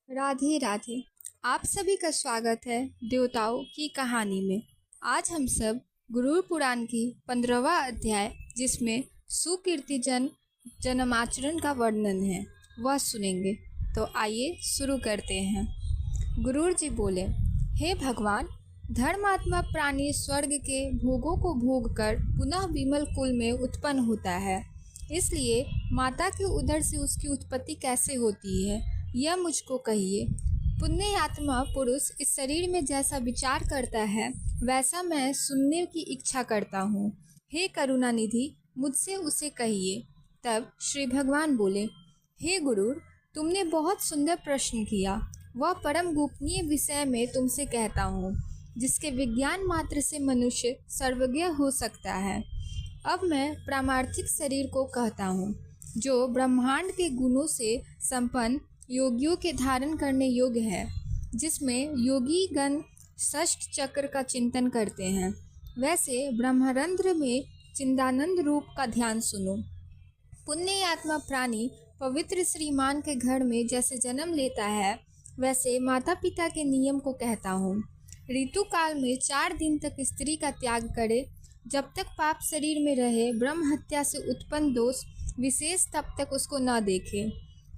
राधे राधे। आप सभी का स्वागत है देवताओं की कहानी में। आज हम सब गुरु पुराण की 15वां अध्याय, जिसमें सुकीर्ति जन्माचरण का वर्णन है, वह सुनेंगे। तो आइए शुरू करते हैं। गुरुर जी बोले, हे भगवान, धर्मात्मा प्राणी स्वर्ग के भोगों को भोग कर पुनः विमल कुल में उत्पन्न होता है। इसलिए माता के उदर से उसकी उत्पत्ति कैसे होती है, यह मुझको कहिए। पुण्य आत्मा पुरुष इस शरीर में जैसा विचार करता है, वैसा मैं सुनने की इच्छा करता हूँ। हे करुणा निधि, मुझसे उसे कहिए। तब श्री भगवान बोले, हे गुरु, तुमने बहुत सुंदर प्रश्न किया। वह परम गोपनीय विषय में तुमसे कहता हूँ, जिसके विज्ञान मात्र से मनुष्य सर्वज्ञ हो सकता है। अब मैं पारमार्थिक शरीर को कहता हूँ, जो ब्रह्मांड के गुणों से संपन्न योगियों के धारण करने योग्य है, जिसमें योगी गण षष्ठ चक्र का चिंतन करते हैं। वैसे ब्रह्मरंध्र में चिंतानंद रूप का ध्यान सुनो। पुण्य आत्मा प्राणी पवित्र श्रीमान के घर में जैसे जन्म लेता है, वैसे माता पिता के नियम को कहता हूँ। ऋतु काल में 4 दिन तक स्त्री का त्याग करे। जब तक पाप शरीर में रहे, ब्रह्म हत्या से उत्पन्न दोष विशेष तब तक उसको न देखे।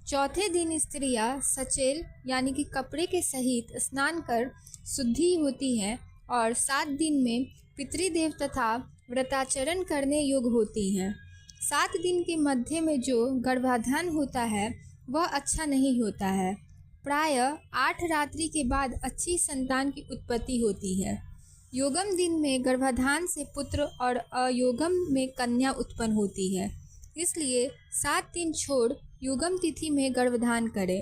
चौथे दिन स्त्रियां सचेल यानी कि कपड़े के सहित स्नान कर शुद्धि होती हैं और 7 दिन में पितृदेव तथा व्रताचरण करने योग्य होती हैं। 7 दिन के मध्य में जो गर्भाधान होता है, वह अच्छा नहीं होता है। प्राय 8 रात्रि के बाद अच्छी संतान की उत्पत्ति होती है। योगम दिन में गर्भाधान से पुत्र और अयोगम में कन्या उत्पन्न होती है। इसलिए 7 दिन छोड़ युगम तिथि में गर्भधान करें।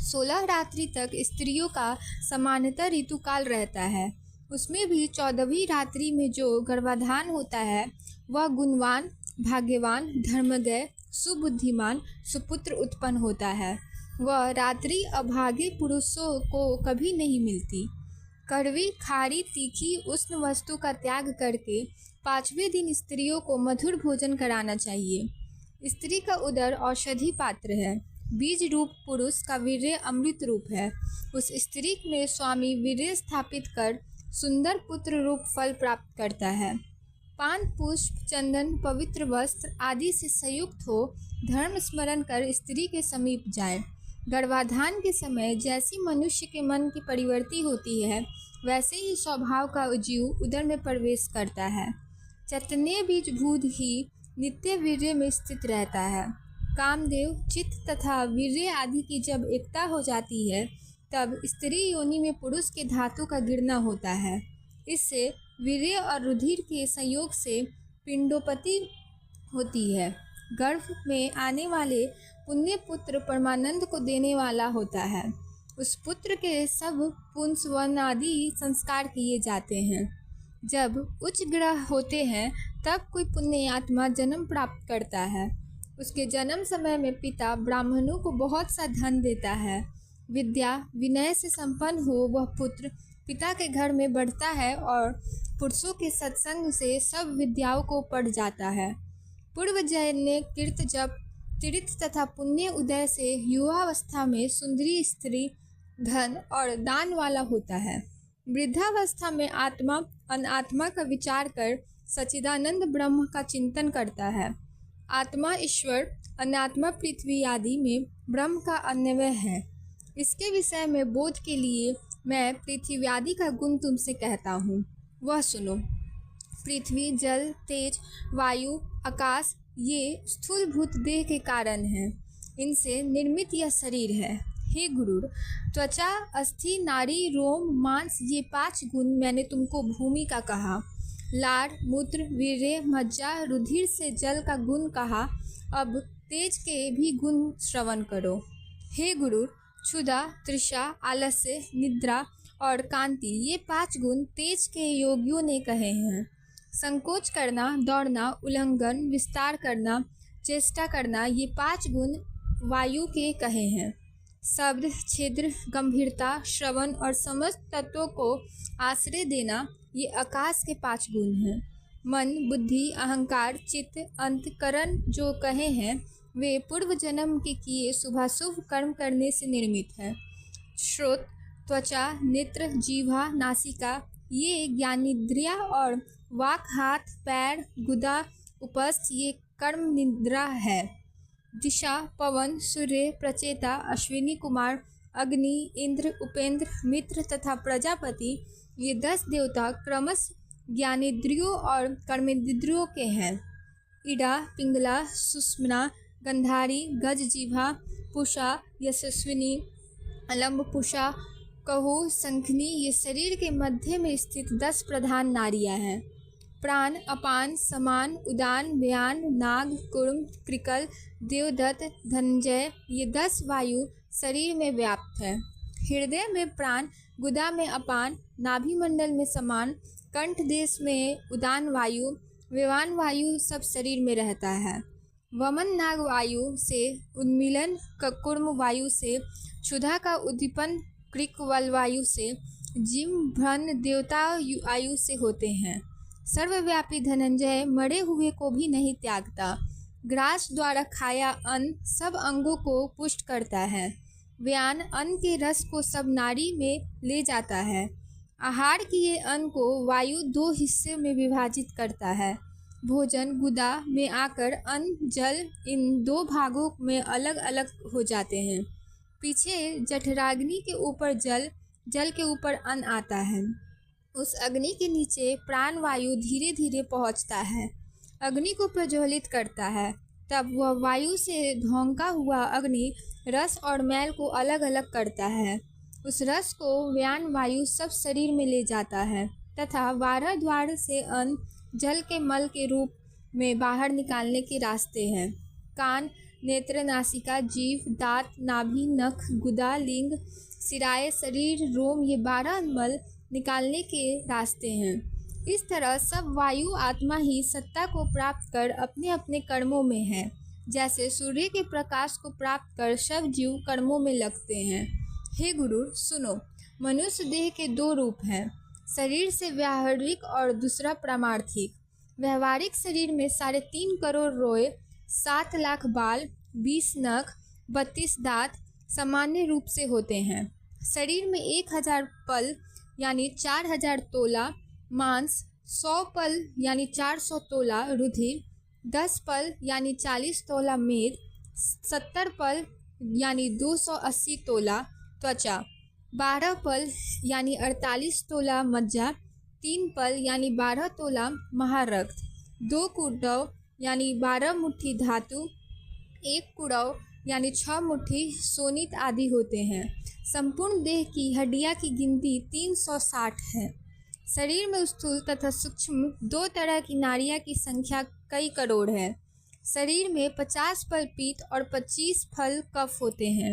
16 रात्रि तक स्त्रियों का सामान्यतः ऋतुकाल रहता है। उसमें भी 14वीं रात्रि में जो गर्भाधान होता है, वह गुणवान, भाग्यवान, धर्मज्ञ, सुबुद्धिमान, सुपुत्र उत्पन्न होता है। वह रात्रि अभागे पुरुषों को कभी नहीं मिलती। कड़वी, खारी, तीखी, उष्ण वस्तु का त्याग करके 5वें दिन स्त्रियों को मधुर भोजन कराना चाहिए। स्त्री का उदर औषधि पात्र है। बीज रूप पुरुष का वीर्य अमृत रूप है। उस स्त्री में स्वामी वीर्य स्थापित कर सुंदर पुत्र रूप फल प्राप्त करता है। पान, पुष्प, चंदन, पवित्र वस्त्र आदि से संयुक्त हो धर्म स्मरण कर स्त्री के समीप जाए। गर्भाधान के समय जैसी मनुष्य के मन की परिवर्ती होती है, वैसे ही स्वभाव का जीव उदर में प्रवेश करता है। चैतन्य बीज भूत ही नित्य वीर्य में स्थित रहता है। कामदेव, चित्त तथा वीर्य आदि की जब एकता हो जाती है, तब स्त्री योनि में पुरुष के धातु का गिरना होता है। इससे वीर्य और रुधिर के संयोग से पिंडोपति होती है। गर्भ में आने वाले पुण्य पुत्र परमानंद को देने वाला होता है। उस पुत्र के सब पुंसवन आदि संस्कार किए जाते हैं। जब उच्च ग्रह होते हैं, तब कोई पुण्य आत्मा जन्म प्राप्त करता है। उसके जन्म समय में पिता ब्राह्मणों को बहुत सा धन देता है। विद्या विनय से संपन्न हो वह पुत्र पिता के घर में बढ़ता है और पुरुषों के सत्संग से सब विद्याओं को पढ़ जाता है। पूर्व जन्य कीर्त जप, तीर्थ तथा पुण्य उदय से युवावस्था में सुंदरी स्त्री, धन और दान वाला होता है। वृद्धावस्था में आत्मा अनात्मा का विचार कर सच्चिदानंद ब्रह्म का चिंतन करता है। आत्मा ईश्वर, अनात्मा पृथ्वी आदि में ब्रह्म का अन्वय है। इसके विषय में बोध के लिए मैं पृथ्वी आदि का गुण तुमसे कहता हूँ, वह सुनो। पृथ्वी, जल, तेज, वायु, आकाश ये स्थूलभूत देह के कारण हैं। इनसे निर्मित यह शरीर है। हे गुरु, त्वचा, अस्थि, नाड़ी, रोम, मांस ये 5 गुण मैंने तुमको भूमि का कहा। लार, मूत्र, वीर्य, मज्जा, रुधिर से जल का गुण कहा। अब तेज के भी गुण श्रवण करो। हे गुरु, क्षुधा, तृषा, आलस्य, निद्रा और कांति ये 5 गुण तेज के योगियों ने कहे हैं। संकोच करना, दौड़ना, उल्लंघन, विस्तार करना, चेष्टा करना ये 5 गुण वायु के कहे हैं। शब्द, छिद्र, गंभीरता, श्रवण और समस्त तत्वों को आश्रय देना ये आकाश के 5 गुण हैं। मन, बुद्धि, अहंकार, चित्त, अंतकरण जो कहे हैं, वे पूर्व जन्म के किए शुभाशुभ कर्म करने से निर्मित है। श्रोत, त्वचा, नेत्र, जीवा, नासिका ये ज्ञानेंद्रिया और वाक, हाथ, पैर, गुदा, उपस्थ ये कर्म निद्रा है। दिशा, पवन, सूर्य, प्रचेता, अश्विनी कुमार, अग्नि, इंद्र, उपेंद्र, मित्र तथा प्रजापति ये 10 देवता क्रमश ज्ञानेंद्रियों और कर्मेंद्रियों के हैं। इड़ा, पिंगला, सुषुम्ना, गंधारी, गज, जिह्वा, पूषा, यशस्विनी, अलम्ब, पूषा, कहू, शंखनी ये शरीर के मध्य में स्थित 10 प्रधान नाड़ियाँ हैं। प्राण, अपान, समान, उदान, व्यान, नाग, कूर्म, कृकल, देवदत्त, धनंजय ये 10 वायु शरीर में व्याप्त है। हृदय में प्राण, गुदा में अपान, नाभि मंडल में समान, कंठ देश में उदान वायु, व्यान वायु सब शरीर में रहता है। वमन नाग वायु से उन्मीलन, कूर्म वायु से क्षुधा का उद्दीपन, कृक वल वायु से जिम, भ्रन देवता आयु से होते हैं। सर्वव्यापी धनंजय मरे हुए को भी नहीं त्यागता। ग्रास द्वारा खाया अन्न सब अंगों को पुष्ट करता है। व्यान अन्न के रस को सब नाड़ी में ले जाता है। आहार किए अन्न को वायु 2 हिस्से में विभाजित करता है। भोजन गुदा में आकर अन्न जल इन 2 भागों में अलग अलग हो जाते हैं। पीछे जठराग्नि के ऊपर जल, जल के ऊपर अन्न आता है। उस अग्नि के नीचे प्राण वायु धीरे धीरे पहुंचता है, अग्नि को प्रज्वलित करता है। तब वह वायु से धोंका हुआ अग्नि रस और मैल को अलग अलग करता है। उस रस को व्यान वायु सब शरीर में ले जाता है तथा 12 द्वार से अन्न जल के मल के रूप में बाहर निकालने के रास्ते हैं। कान, नेत्र, नासिका, जीभ, दांत, नाभि, नख, गुदा, लिंग, सिराए, शरीर, रोम ये 12 मल निकालने के रास्ते हैं। इस तरह सब वायु आत्मा ही सत्ता को प्राप्त कर अपने अपने कर्मों में है। जैसे सूर्य के प्रकाश को प्राप्त कर सब जीव कर्मों में लगते हैं। हे गुरु सुनो, मनुष्य देह के 2 रूप हैं, शरीर से व्यावहारिक और दूसरा पारमार्थिक। व्यावहारिक शरीर में 3.5 करोड़ रोए, 7 लाख बाल, 20 नख, 32 दांत सामान्य रूप से होते हैं। शरीर में 1000 पल यानी 4000 तोला मांस, 100 पल यानी 400 तोला रुधिर, 10 पल यानी 40 तोला मेद, 70 पल यानी 280 तोला त्वचा, 12 पल यानी 48 तोला मज्जा, 3 पल यानी 12 तोला महारक्त, 2 कुड़व यानी 12 मुट्ठी धातु, 1 कुड़व यानी 6 मुट्ठी सोनित आदि होते हैं। संपूर्ण देह की हड्डियां की गिनती 360 है। शरीर में स्थूल तथा सूक्ष्म 2 तरह की नाड़ियां की संख्या कई करोड़ है। शरीर में 50 फल पीत और 25 फल कफ होते हैं।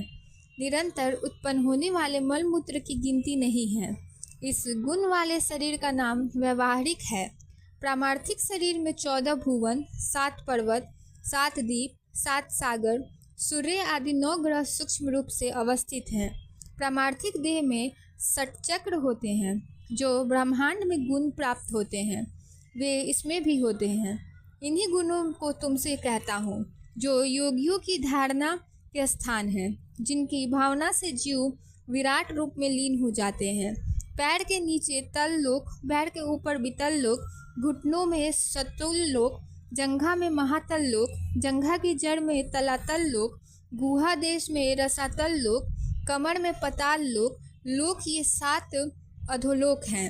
निरंतर उत्पन्न होने वाले मलमूत्र की गिनती नहीं है। इस गुण वाले शरीर का नाम व्यवहारिक है। पारमार्थिक शरीर में 14 भुवन, 7 पर्वत, 7 द्वीप, 7 सागर, सूर्य आदि 9 ग्रह सूक्ष्म रूप से अवस्थित हैं। पारमार्थिक देह में 60 चक्र होते हैं जो ब्रह्मांड में गुण प्राप्त होते हैं, वे इसमें भी होते हैं। इन्हीं गुणों को तुमसे कहता हूँ जो योगियों की धारणा के स्थान है, जिनकी भावना से जीव विराट रूप में लीन हो जाते हैं। पैर के नीचे तल लोक, पैर के ऊपर वितल लोक, घुटनों में सतुल लोक, जंघा में महातल लोक, जंघा की जड़ में तलातल लोक, गुहा देश में रसातल लोक, कमर में पताल लोक, लोक ये 7 अधोलोक हैं।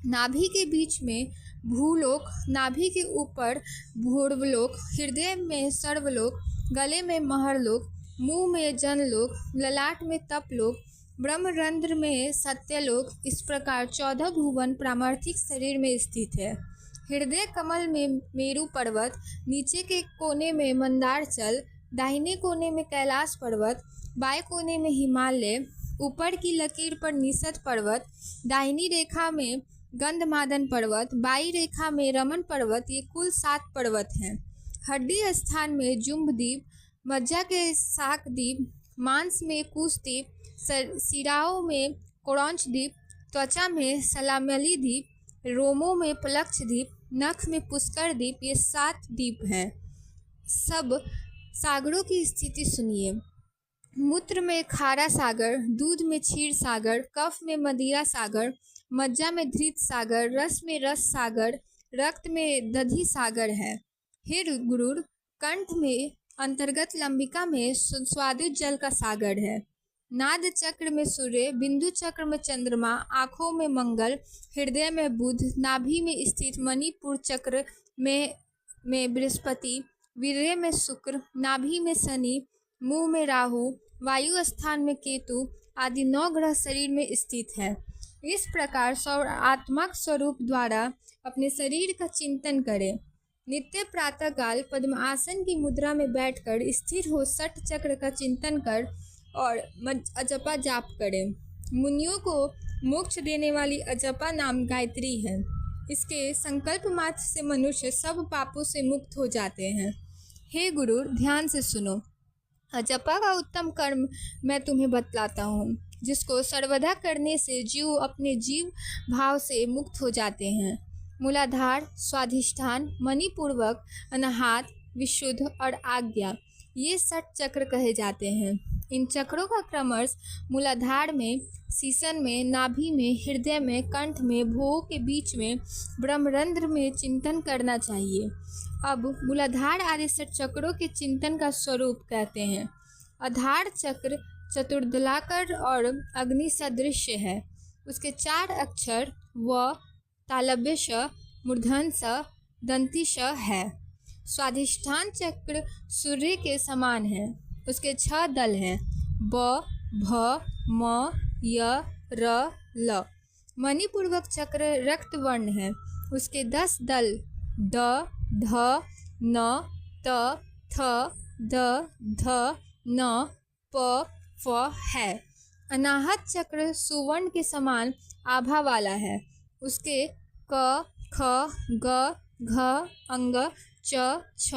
नाभि के बीच में भूलोक, नाभि के ऊपर भूर्वलोक, हृदय में सर्वलोक, गले में महरलोक, मुंह में जनलोक, ललाट में तपलोक, ब्रह्मरंध्र में सत्यलोक। इस प्रकार 14 भुवन पारमार्थिक शरीर में स्थित है। हृदय कमल में मेरु पर्वत, नीचे के कोने में मंदारचल, दाहिने कोने में कैलाश पर्वत, बाएं कोने में हिमालय, ऊपर की लकीर पर निषद पर्वत, दाहिनी रेखा में गंधमादन पर्वत, बाई रेखा में रमन पर्वत, ये कुल 7 पर्वत हैं। हड्डी स्थान में जुम्बद्वीप, मज्जा के शाकद्वीप, मांस में कुशद्वीप, सिराओं में कोरंच द्वीप, त्वचा में सलामली द्वीप, रोमों में पलक्ष द्वीप, नख में पुष्कर द्वीप, ये 7 द्वीप हैं। सब सागरों की स्थिति सुनिए। मूत्र में खारा सागर, दूध में क्षीर सागर, कफ में मदिरा सागर, मज्जा में धृत सागर, रस में रस सागर, रक्त में दधि सागर है। हे गुरुर, कंठ में अंतर्गत लंबिका में स्वादिष्ट जल का सागर है। नाद चक्र में सूर्य, बिंदु चक्र में चंद्रमा, आँखों में मंगल, हृदय में बुध, नाभि में स्थित मणिपुर चक्र में बृहस्पति, वीर्य में शुक्र, नाभि में शनि, मुंह में राहु, वायु स्थान में केतु आदि 9 ग्रह शरीर में स्थित है। इस प्रकार आत्मक स्वरूप द्वारा अपने शरीर का चिंतन करें। नित्य प्रातःकाल पद्मासन की मुद्रा में बैठकर स्थिर हो षट चक्र का चिंतन कर और अजपा जाप करें। मुनियों को मोक्ष देने वाली अजपा नाम गायत्री है। इसके संकल्प मात्र से मनुष्य सब पापों से मुक्त हो जाते हैं। हे गुरु, ध्यान से सुनो। अजपा का उत्तम कर्म मैं तुम्हें बतलाता हूँ, जिसको सर्वदा करने से जीव अपने जीव भाव से मुक्त हो जाते हैं। मूलाधार, स्वाधिष्ठान, मणिपूर्वक, अनाहत, विशुद्ध और आज्ञा, ये 6 चक्र कहे जाते हैं। इन चक्रों का क्रमश मूलाधार में, शीशन में, नाभि में, हृदय में, कंठ में, भुवों के बीच में, ब्रह्मरंध्र में चिंतन करना चाहिए। अब मूलाधार आदि 6 चक्रों के चिंतन का स्वरूप कहते हैं। आधार चक्र चतुर्दलाकर और अग्नि सदृश है। उसके 4 अक्षर व, तालव्य श, मूर्धन स, दंती श है। स्वाधिष्ठान चक्र सूर्य के समान है। उसके 6 दल हैं, ब, भ, म, य, र, ल। मणिपूर्वक चक्र रक्त वर्ण है। उसके 10 दल ड, ध, न, त, थ, द, ध, न, प, फ है। अनाहत चक्र सुवर्ण के समान आभा वाला है। उसके क, ख, ग, घ, अंग, च, छ,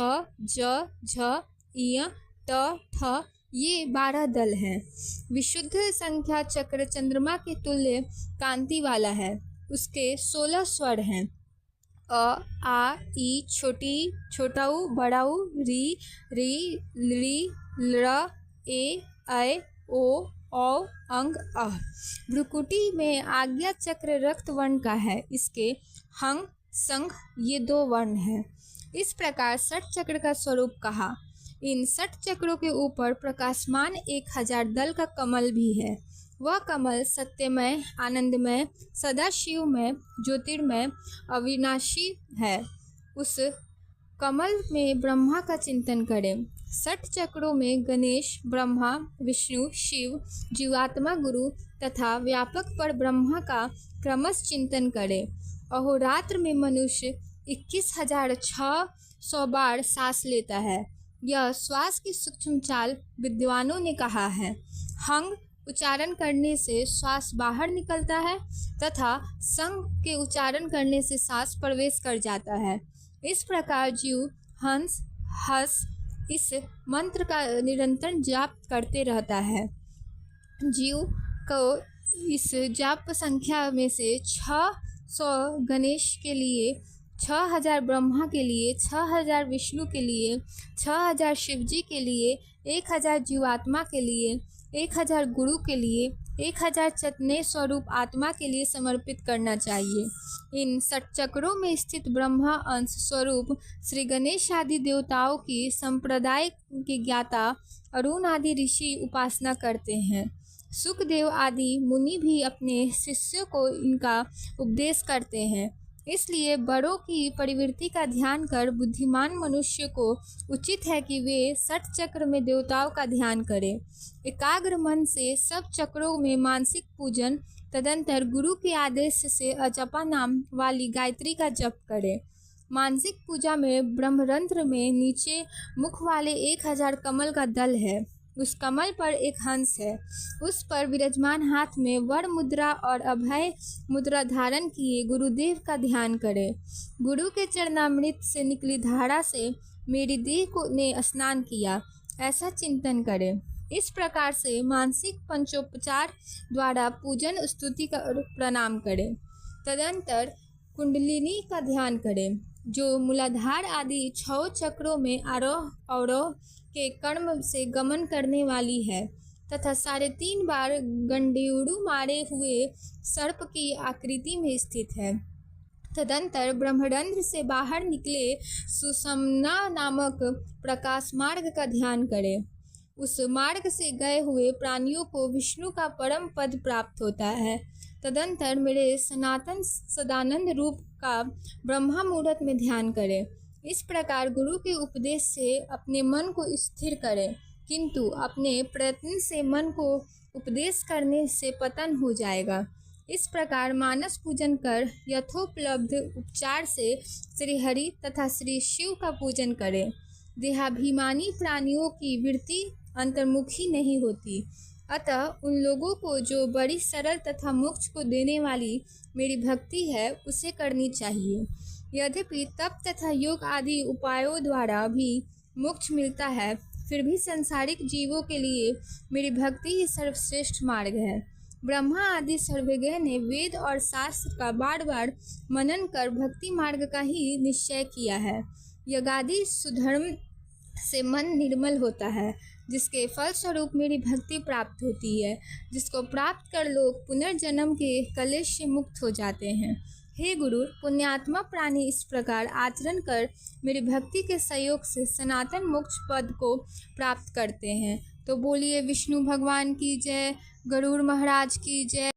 ज, झ, इय, त, थ, ये 12 दल हैं। विशुद्ध संख्या चक्र चंद्रमा के तुल्य कांति वाला है। उसके 16 स्वर हैं, अ, आ, ई, छोटी, छोटाऊ, बड़ाऊ, री, री, ली, र, ए, ऐ, ओ, औ, अंग, अह। भ्रुकुटी में आज्ञा चक्र रक्त वर्ण का है। इसके हंग, संग, ये 2 वर्ण हैं। इस प्रकार 6 चक्र का स्वरूप कहा। इन 6 चक्रों के ऊपर प्रकाशमान 1000 दल का कमल भी है। वह कमल सत्यमय, आनंदमय, सदाशिवमय, ज्योतिर्मय, अविनाशी है। उस कमल में ब्रह्मा का चिंतन करें। 6 चक्रों में गणेश, ब्रह्मा, विष्णु, शिव, जीवात्मा गुरु तथा व्यापक पर ब्रह्मा का क्रमश चिंतन करें। अहोरात्र में मनुष्य 21,600 बार सांस लेता है। यह श्वास की सूक्ष्म चाल विद्वानों ने कहा है। हंग उच्चारण करने से श्वास बाहर निकलता है तथा संग के उच्चारण करने से सांस प्रवेश कर जाता है। इस प्रकार जीव हंस, हस इस मंत्र का निरंतर जाप करते रहता है। जीव को इस जाप संख्या में से 600 गणेश के लिए, 6000 ब्रह्मा के लिए, 6000 विष्णु के लिए, 6000 शिवजी के लिए, 1000 जीवात्मा के लिए, 1000 गुरु के लिए, 1000 चतने स्वरूप आत्मा के लिए समर्पित करना चाहिए। इन 6 चक्रों में स्थित ब्रह्मा अंश स्वरूप श्री गणेश आदि देवताओं की संप्रदाय के ज्ञाता अरुण आदि ऋषि उपासना करते हैं। सुखदेव आदि मुनि भी अपने शिष्यों को इनका उपदेश करते हैं। इसलिए बड़ों की प्रवृत्ति का ध्यान कर बुद्धिमान मनुष्य को उचित है कि वे 6 चक्र में देवताओं का ध्यान करें। एकाग्र मन से सब चक्रों में मानसिक पूजन, तदंतर गुरु के आदेश से अजपा नाम वाली गायत्री का जप करें। मानसिक पूजा में ब्रह्मरंध्र में नीचे मुख वाले 1000 कमल का दल है। उस कमल पर एक हंस है। उस पर विराजमान हाथ में वर मुद्रा और अभय मुद्रा धारण किए गुरुदेव का ध्यान करें। गुरु के चरणामृत से निकली धारा से मेरी देह को ने स्नान किया, ऐसा चिंतन करें। इस प्रकार से मानसिक पंचोपचार द्वारा पूजन स्तुति का प्रणाम करें। तदंतर कुंडलिनी का ध्यान करें, जो मूलाधार आदि 6 चक्रों में आरोह अवरोह के कर्म से गमन करने वाली है। तथा 3.5 बार गंडेड़ू मारे हुए सर्प की आकृति में स्थित है। तदंतर ब्रह्मरंध्र से बाहर निकले सुषुम्ना नामक प्रकाश मार्ग का ध्यान करें। उस मार्ग से गए हुए प्राणियों को विष्णु का परम पद प्राप्त होता है। तदंतर मेरे सनातन सदानंद रूप का ब्रह्मा मुहूर्त में ध्यान करें। इस प्रकार गुरु के उपदेश से अपने मन को स्थिर करें, किंतु अपने प्रयत्न से मन को उपदेश करने से पतन हो जाएगा। इस प्रकार मानस पूजन कर यथोपलब्ध उपचार से श्री हरि तथा श्री शिव का पूजन करें। देहाभिमानी प्राणियों की वृत्ति अंतर्मुखी नहीं होती, अतः उन लोगों को जो बड़ी सरल तथा मोक्ष को देने वाली मेरी भक्ति है उसे करनी चाहिए। यद्यपि तप तथा योग आदि उपायों द्वारा भी मोक्ष मिलता है, फिर भी सांसारिक जीवों के लिए मेरी भक्ति ही सर्वश्रेष्ठ मार्ग है। ब्रह्मा आदि सर्वज्ञ ने वेद और शास्त्र का बार बार मनन कर भक्ति मार्ग का ही निश्चय किया है। यज्ञादि सुधर्म से मन निर्मल होता है, जिसके फलस्वरूप मेरी भक्ति प्राप्त होती है, जिसको प्राप्त कर लोग पुनर्जन्म के कलेश से मुक्त हो जाते हैं। हे गुरु, पुण्यात्मा प्राणी इस प्रकार आचरण कर मेरी भक्ति के सहयोग से सनातन मोक्ष पद को प्राप्त करते हैं। तो बोलिए विष्णु भगवान की जय, गरुड़ महाराज की जय।